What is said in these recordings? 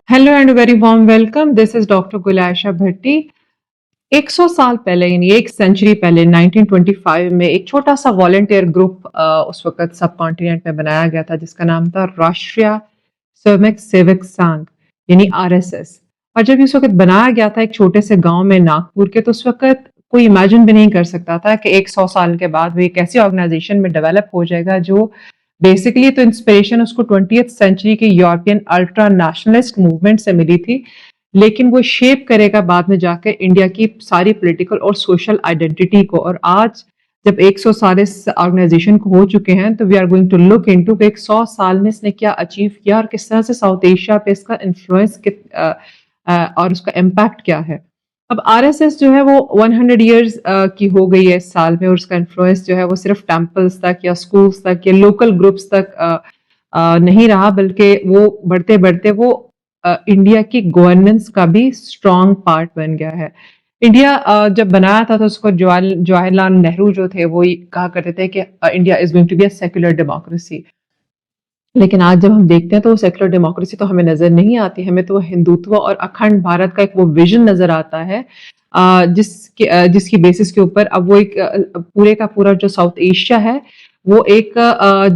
Hello and very warm welcome. This is doctor Gulasha Bhatti. 100 साल पहले यानी एक सेंचुरी पहले 1925 में एक छोटा सा वॉलेंटियर ग्रुप उस वक्त सब कॉन्टिनेंट में बनाया गया था जिसका नाम था राष्ट्रीय स्वयंसेवक सेवक संघ यानी आरएसएस। और जब इस वक्त बनाया गया था एक छोटे से गांव में नागपुर के, तो उस वक्त कोई इमेजिन भी नहीं कर सकता था कि 100 साल के बाद वो एक ऐसी ऑर्गेनाइजेशन में डेवलप हो जाएगा जो बेसिकली तो इंस्पिरेशन उसको 20th सेंचुरी के यूरोपियन अल्ट्रा नेशनलिस्ट मूवमेंट से मिली थी, लेकिन वो शेप करेगा बाद में जाकर इंडिया की सारी पॉलिटिकल और सोशल आइडेंटिटी को। और आज जब 100 साल इस ऑर्गेनाइजेशन को हो चुके हैं, तो we are going to look into कि 100 साल में इसने क्या अचीव किया और किस तरह से साउथ एशिया पे इसका इन्फ्लुएंस और उसका इम्पैक्ट क्या है। अब आरएसएस जो है वो 100 इयर्स की हो गई है इस साल में, और उसका इन्फ्लुएंस जो है वो सिर्फ टेम्पल्स तक या स्कूल्स तक या लोकल ग्रुप्स तक नहीं रहा, बल्कि वो बढ़ते बढ़ते वो इंडिया की गवर्नेंस का भी स्ट्रॉन्ग पार्ट बन गया है। इंडिया जब बनाया था तो उसको जवाहरलाल नेहरू जो थे वो कहा करते थे कि India is going to be a secular democracy. लेकिन आज जब हम देखते हैं तो वो सेक्युलर डेमोक्रेसी तो हमें नजर नहीं आती, हमें तो हिंदुत्व और अखंड भारत का एक वो विजन नजर आता है जिसकी बेसिस के ऊपर अब वो एक पूरे का पूरा जो साउथ एशिया है वो एक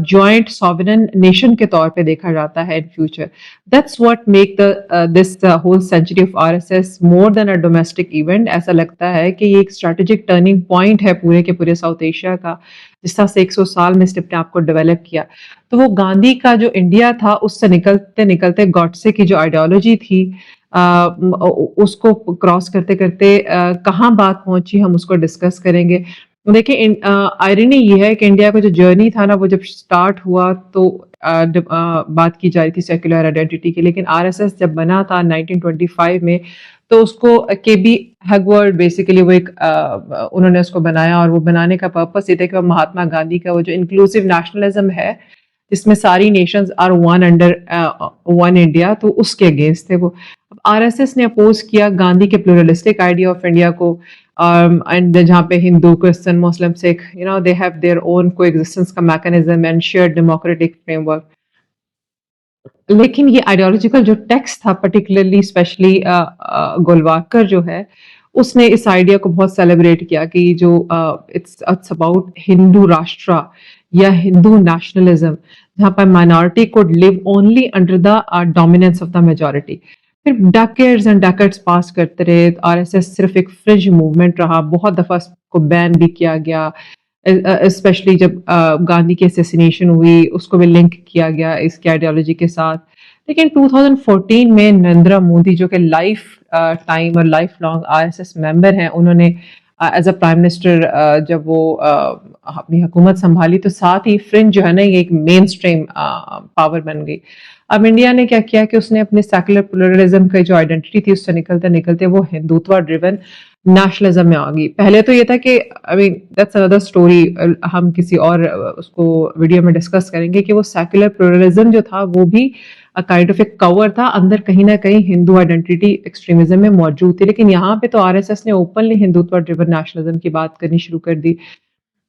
जॉइंट सॉवरेन नेशन के तौर पे देखा जाता है in future. That's what make the this whole century of RSS more than a domestic event. ऐसा लगता है कि ये एक स्ट्रेटेजिक टर्निंग पॉइंट है पूरे के पूरे साउथ एशिया का, जिस तरह से 100 साल में इसने अपने आप को डेवलप किया। तो वो गांधी का जो इंडिया था उससे निकलते निकलते गॉडसे की जो आइडियोलॉजी थी उसको क्रॉस करते करते कहाँ बात पहुंची हम उसको डिस्कस करेंगे। देखिए आयरनी ये है कि इंडिया का जो जर्नी था ना वो जब स्टार्ट हुआ तो बात की जा रही थी सेक्युलर आइडेंटिटी की, लेकिन आरएसएस जब बना था 1925 में तो उसको के बी हैगवर्ड बेसिकली वो एक उन्होंने उसको बनाया, और वो बनाने का पर्पस ये था कि वो महात्मा गांधी का वो जो इंक्लूसिव नेशनलिज्म है जिसमें सारी nations are one under one India, तो उसके अगेंस्ट थे वो। आरएसएस ने अपोज किया गांधी के प्लूरलिस्टिक आइडिया ऑफ इंडिया को, एंड जहाँ पे Hindu Christian Muslim Sikh they have their own coexistence का mechanism and shared democratic framework. लेकिन ये आइडियोलॉजिकल जो टेक्स्ट था पर्टिकुलरली स्पेशली गोलवाकर जो है उसने इस आइडिया को बहुत सेलिब्रेट किया कि जो इट्स अबाउट हिंदू राष्ट्र या हिंदू नेशनलिज्म, जहाँ पर minority could live only under the dominance of the majority. फिर डेकेड्स एंड डेकेड्स पास करते रहे, आरएसएस सिर्फ एक फ्रिंज मूवमेंट रहा, बहुत दफा को बैन भी किया गया, स्पेशली जब गांधी की असैसिनेशन हुई उसको भी लिंक किया गया इसकी आइडियोलॉजी के साथ। लेकिन 2014 में नरेंद्र मोदी जो कि लाइफ टाइम और लाइफ लॉन्ग आरएसएस मेंबर हैं, उन्होंने एज अ प्राइम मिनिस्टर जब वो अपनी हुकूमत संभाली तो साथ ही फ्रिंज जो है ना ये एक मेन स्ट्रीम पावर बन गई। अब इंडिया ने क्या किया कि उसने अपने सेकुलर प्लुरलिज्म की जो आइडेंटिटी थी उससे निकलते निकलते वो हिंदुत्व ड्रिवन नेशनलिज्म में आ गई। पहले तो ये था कि I mean that's another story, हम किसी और उसको वीडियो में डिस्कस करेंगे कि वो सेकुलर प्लुरलिज्म जो था वो भी काइंड ऑफ एक कवर था, अंदर कहीं ना कहीं हिंदू आइडेंटिटी एक्सट्रीमिज्म में मौजूद थी। लेकिन यहाँ पे तो आरएसएस ने ओपनली हिंदुत्व ड्रिवन नेशनलिज्म की बात करनी शुरू कर दी,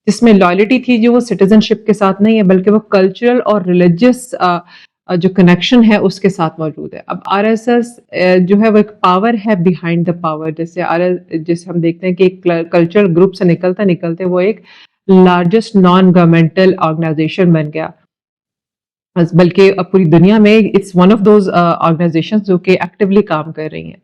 जिसमें लॉयल्टी थी जो वो सिटीजनशिप के साथ नहीं है बल्कि वो कल्चरल और रिलीजियस जो कनेक्शन है उसके साथ मौजूद है। अब आरएसएस जो है वो एक पावर है बिहाइंड द पावर, जैसे हम देखते हैं कि एक कल्चरल ग्रुप से निकलते निकलते वो एक लार्जेस्ट नॉन गवर्नमेंटल ऑर्गेनाइजेशन बन गया, बल्कि पूरी दुनिया में it's one of those organisation जो कि एक्टिवली काम कर रही हैं।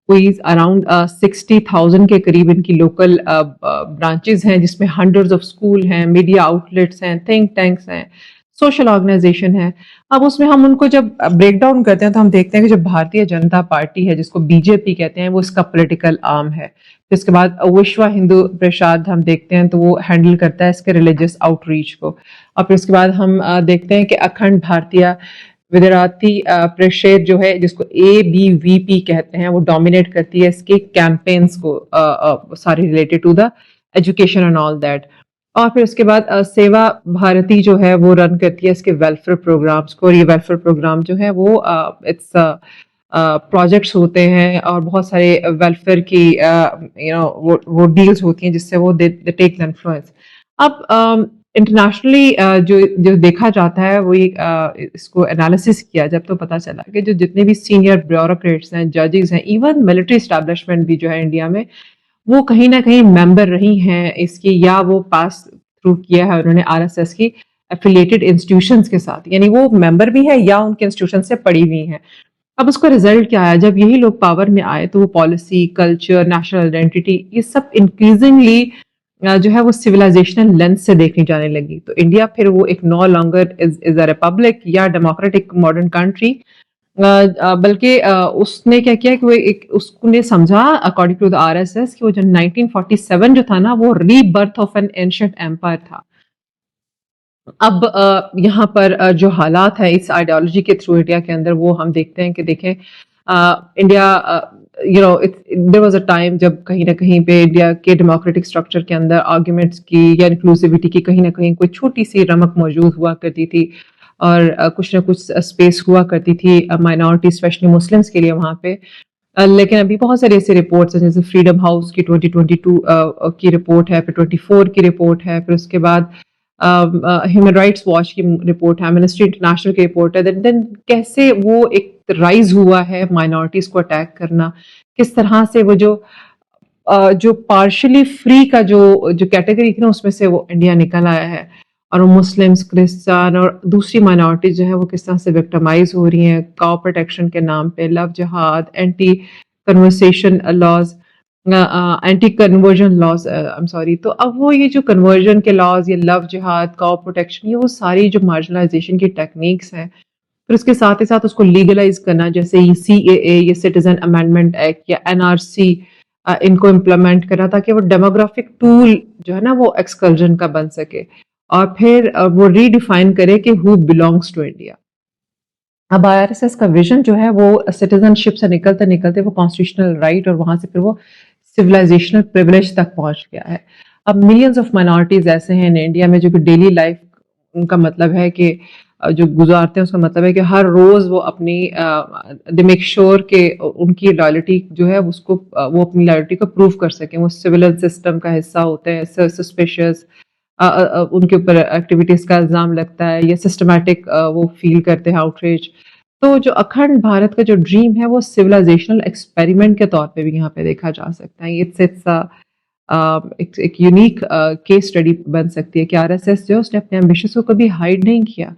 कोई अराउंड 60,000 के करीब इनकी लोकल ब्रांचेस हैं, जिसमें हंड्रेड्स ऑफ स्कूल हैं, मीडिया आउटलेट्स हैं, थिंक टैंक्स हैं, सोशल ऑर्गेनाइजेशन है। अब उसमें हम उनको जब ब्रेक डाउन करते हैं तो हम देखते हैं कि जो भारतीय जनता पार्टी है जिसको बीजेपी कहते हैं वो इसका पॉलिटिकल आर्म है। फिर इसके बाद विश्व हिंदू परिषद हम देखते हैं तो वो हैंडल करता है इसके रिलीजियस आउटरीच को। और फिर उसके बाद हम देखते हैं कि अखंड भारतीय विद्यार्थी परिषद जो है जिसको ABVP कहते हैं वो डोमिनेट करती है इसके कैंपेन्स को, सारी related to the education and all that. और फिर उसके बाद सेवा भारती जो है वो रन करती है इसके वेलफेयर प्रोग्राम्स को, और ये वेलफेयर प्रोग्राम जो है वो इट्स प्रोजेक्ट्स होते हैं और बहुत सारे वेलफेयर की वो डील्स होती हैं जिससे वो दे टेक द इन्फ्लुएंस। अब इंटरनेशनली जो जो देखा जाता है वो इसको एनालिसिस किया जब तो पता चला कि जो जितने भी सीनियर ब्यूरोक्रेट्स हैं, जजेस हैं, इवन मिलिट्री एस्टैब्लिशमेंट भी जो है इंडिया में, वो कहीं न कहीं मेंबर रही हैं इसकी, या वो पास थ्रू किया है उन्होंने आरएसएस की एफिलिएटेड इंस्टीट्यूशंस के साथ, यानी वो मेंबर भी है या उनके इंस्टीट्यूशन से पड़ी हुई हैं। अब उसका रिजल्ट क्या आया, जब यही लोग पावर में आए तो वो पॉलिसी, कल्चर, नेशनल आइडेंटिटी, ये सब इंक्रीजिंगली जो है वो सिविलाइजेशनल लेंस से देखनी जाने लगी। तो इंडिया फिर वो एक no longer is a republic या डेमोक्रेटिक मॉडर्न कंट्री, बल्कि उसने क्या किया कि वो एक उसने समझा अकॉर्डिंग टू द आरएसएस कि वो जो 1947 जो था ना, वो rebirth of an ancient empire था। अब यहाँ पर जो हालात है इस आइडियोलॉजी के थ्रू इंडिया के अंदर, वो हम देखते हैं कि देखें India, you know, there was a time जब कहीं ना कहीं पे इंडिया के डेमोक्रेटिक स्ट्रक्चर के अंदर आर्ग्यूमेंट्स की या इंक्लूसिविटी की कहीं ना कहीं कोई छोटी सी रमक मौजूद हुआ करती थी, और कुछ ना कुछ स्पेस हुआ करती थी माइनॉरिटी स्पेशली मुस्लिम्स के लिए वहाँ पे। लेकिन अभी बहुत सारी ऐसी रिपोर्ट्स हैं, जैसे फ्रीडम हाउस की 2022 की रिपोर्ट है, फिर 24 की रिपोर्ट है, फिर उसके बाद ह्यूमन राइट्स वॉच की रिपोर्ट है, एमनेस्टी इंटरनेशनल की रिपोर्ट है। देन कैसे वो एक राइज हुआ है माइनॉरिटीज को अटैक करना, किस तरह से वो जो पार्शली फ्री का जो जो कैटेगरी थी ना, उसमें से वो इंडिया निकल आया है, और वो मुस्लिम्स, क्रिश्चियन और दूसरी माइनॉरिटीज जो है वो किस तरह से विक्टिमाइज हो रही हैं काउ प्रोटेक्शन के नाम पे, लव जिहाद, anti conversation laws, anti conversion laws, I am sorry. तो अब वो ये जो कन्वर्जन के लॉज, ये लव जिहाद, काउ प्रोटेक्शन, ये वो सारी जो मार्जिनलाइजेशन की टेक्निक्स हैं, फिर उसके साथ ही साथ उसको लीगलाइज करना, जैसे ये सीएए, ये सिटीजन अमेंडमेंट एक्ट या एनआरसी, इनको इम्प्लीमेंट करा ताकि वो डेमोग्राफिक टूल जो है ना वो एक्सकर्जन का बन सके, और फिर वो रीडिफाइन करे कि हु बिलोंग्स टू इंडिया। अब आरएसएस का विजन जो है वो सिटीजनशिप से निकलते निकलते वो कॉन्स्टिट्यूशनल राइट, और वहां से फिर वो सिविलाइजेशनल प्रिविलेज तक पहुंच गया है। अब मिलियंस ऑफ माइनॉरिटीज ऐसे हैं इन इंडिया में जो कि डेली लाइफ, उनका मतलब है कि जो गुजारते हैं उसका मतलब है कि हर रोज वो अपनी दे मेक श्योर कि उनकी लॉयल्टी जो है उसको वो अपनी लॉयल्टी को प्रूव कर सकें, वो सिविल सिस्टम का हिस्सा होते हैं, सस्पिशियस उनके ऊपर एक्टिविटीज का इल्जाम लगता है, या सिस्टमैटिक वो फील करते हैं आउटरीच। तो जो अखंड भारत का जो ड्रीम है वो सिविलाइजेशनल एक्सपेरिमेंट के तौर पे भी यहाँ पे देखा जा सकता है। इट्स एक यूनिक केस स्टडी बन सकती है कि आरएसएस जो उसने अपने एम्बिशंस को कभी हाइड नहीं किया।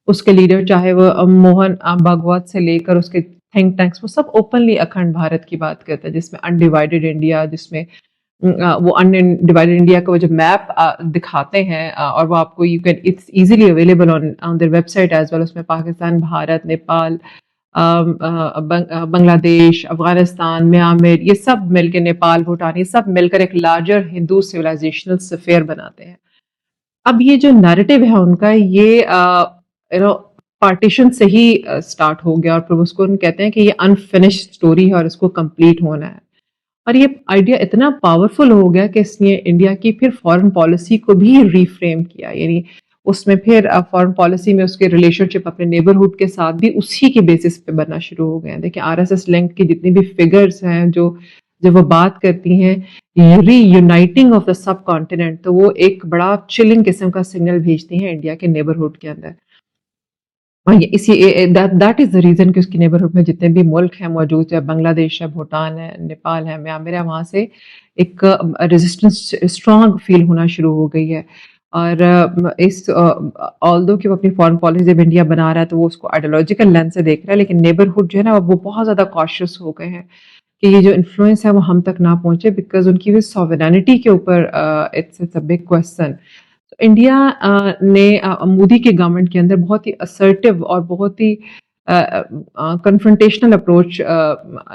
उसके लीडर चाहे वो मोहन भागवत से लेकर उसके थिंक टैंक्स, वो सब ओपनली अखंड भारत की बात करते हैं, जिसमें अनडिवाइडेड इंडिया, जिसमें वो अनडिवाइडेड इंडिया का वो जो मैप दिखाते हैं, और वो आपको you can it's easily available on there website as well. उसमें पाकिस्तान, भारत, नेपाल, बांग्लादेश, अफगानिस्तान, म्यांमार, ये सब मिलकर, नेपाल, भूटान, ये सब मिलकर एक लार्जर हिंदू सिविलाइजेशनल स्फीयर बनाते हैं। अब ये जो नैरेटिव है उनका, ये यू नो पार्टीशन से ही स्टार्ट हो गया, और फिर उसको हम कहते हैं कि ये अनफिनिश्ड स्टोरी है और इसको कंप्लीट होना है। और ये आइडिया इतना पावरफुल हो गया कि इसने इंडिया की फिर फॉरेन पॉलिसी को भी रिफ्रेम किया, यानी उसमें फिर फॉरेन पॉलिसी में उसके रिलेशनशिप अपने नेबरहुड के साथ भी उसी के बेसिस पे बनना शुरू हो गए हैं। देखिए आरएसएस लिंक की जितनी भी फिगर्स हैं, जो जब वो बात करती हैं reuniting of the sub continent, तो वो एक बड़ा चिलिंग किस्म का सिग्नल भेजती हैं इंडिया के नेबरहुड के अंदर। और ये इसी दैट इज द रीजन कि उसकी नेबरहुड में जितने भी मुल्क हैं मौजूद है, बांग्लादेश है, भूटान है, नेपाल है, म्यांमार है, वहाँ से एक रेजिस्टेंस स्ट्रांग फील होना शुरू हो गई है। और इस ऑल्दो कि वो अपनी फॉरेन पॉलिसी जब इंडिया बना रहा है तो वो उसको आइडियोलॉजिकल लेंस से देख रहा है, लेकिन नेबरहुड जो है ना वो बहुत ज़्यादा कॉशियस हो गए हैं कि ये जो इन्फ्लुएंस है वो हम तक ना पहुंचे, बिकॉज उनकी भी सॉवरेनिटी के ऊपर it's a big question. India ने मोदी के गवर्नमेंट के अंदर बहुत ही असर्टिव और बहुत ही कन्फ्रंटेशनल अप्रोच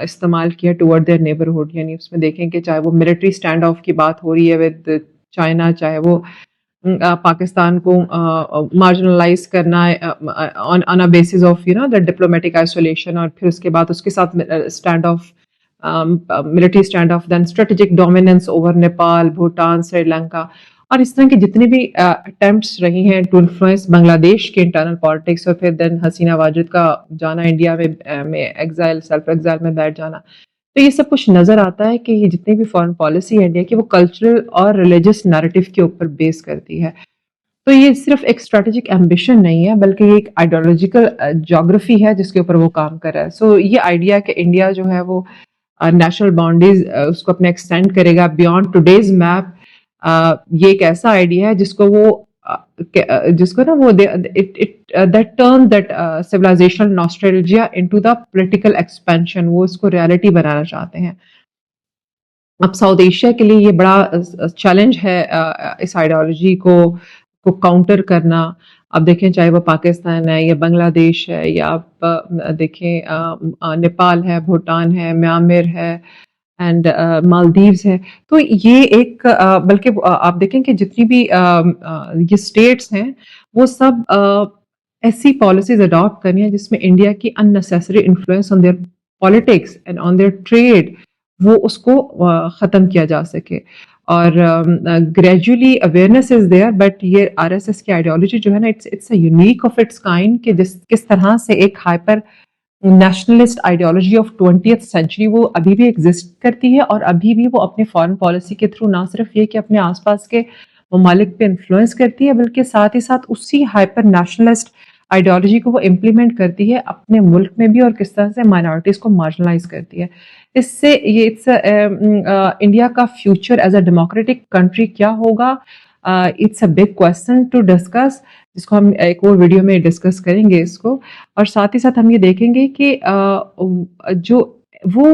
इस्तेमाल किया टुवर्ड देयर नेबरहुड। यानी उसमें देखें कि चाहे वो मिलिट्री स्टैंड ऑफ की बात हो रही है विद चाइना, चाहे वो पाकिस्तान को मार्जिनलाइज करना on on a basis of you know the diplomatic isolation, और फिर उसके बाद उसके साथ stand of military stand of, then strategic dominance over Nepal, Bhutan, Sri Lanka, और इस तरह की जितनी भी अटेम्प्ट्स रही हैं टू इन्फ्लुएंस बांग्लादेश के इंटरनल पॉलिटिक्स, और फिर देन हसीना वाजिद का जाना इंडिया में एग्जाइल, सेल्फ एग्जाइल में बैठ जाना। तो ये सब कुछ नजर आता है कि ये जितनी भी फॉरेन पॉलिसी है इंडिया की, वो कल्चरल और रिलीजियस नैरेटिव के ऊपर बेस करती है। तो ये सिर्फ एक स्ट्रेटेजिक एम्बिशन नहीं है, बल्कि ये एक आइडियोलॉजिकल ज्योग्राफी है जिसके ऊपर वो काम कर रहा है। सो ये आइडिया कि इंडिया जो है वो नेशनल बाउंड्रीज उसको अपने एक्सटेंड करेगा बियॉन्ड टुडेज मैप, ये एक ऐसा आइडिया है जिसको वो जिसको ना वो it it that turn that civilisational nostalgia into the political expansion, वो इसको रियलिटी बनाना चाहते हैं। अब साउथ एशिया के लिए ये बड़ा चैलेंज है इस आइडियोलॉजी को काउंटर करना। अब देखें चाहे वो पाकिस्तान है या बांग्लादेश है या आप देखें नेपाल है, भूटान है, म्यांमार है एंड मालदीव्स है। तो ये एक बल्कि आप देखें कि जितनी भी ये स्टेट्स हैं वो सब ऐसी पॉलिसीज अडॉप्ट करनी है जिसमें इंडिया की unnecessary influence on their politics and on their trade वो उसको ख़त्म किया जा सके। और gradually awareness is there, but ये आरएसएस की आइडियोलॉजी जो है ना, it's a unique of its kind कि जिस किस तरह से एक hyper nationalist ideology of 20th century वो अभी भी एग्जिस्ट करती है और अभी भी वो अपनी फॉरेन पॉलिसी के थ्रू ना सिर्फ ये कि अपने आसपास के ममालिक पे इन्फ्लुएंस करती है, बल्कि साथ ही साथ उसी हाइपर नेशनलिस्ट आइडियोलॉजी को वो इम्प्लीमेंट करती है अपने मुल्क में भी, और किस तरह से माइनॉरिटीज़ को मार्जिनलाइज करती है। इससे ये इंडिया का future as a democratic country क्या होगा, it's a big question to discuss, जिसको हम एक और वीडियो में डिस्कस करेंगे इसको। और साथ ही साथ हम ये देखेंगे कि जो वो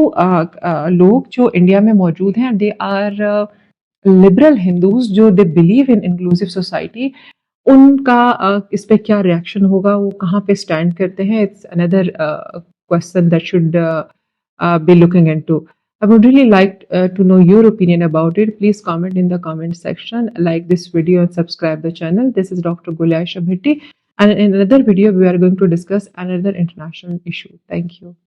लोग जो इंडिया में मौजूद हैं, दे आर लिबरल हिंदूज, जो they believe in inclusive society, उनका इस पे क्या रिएक्शन होगा, वो कहाँ पे स्टैंड करते हैं। It's another question that should be looking into. I would really like to know your opinion about it. Please comment in the comment section, like this video and subscribe the channel. This is Dr. Gulasha Bhatti, and in another video we are going to discuss another international issue. Thank you.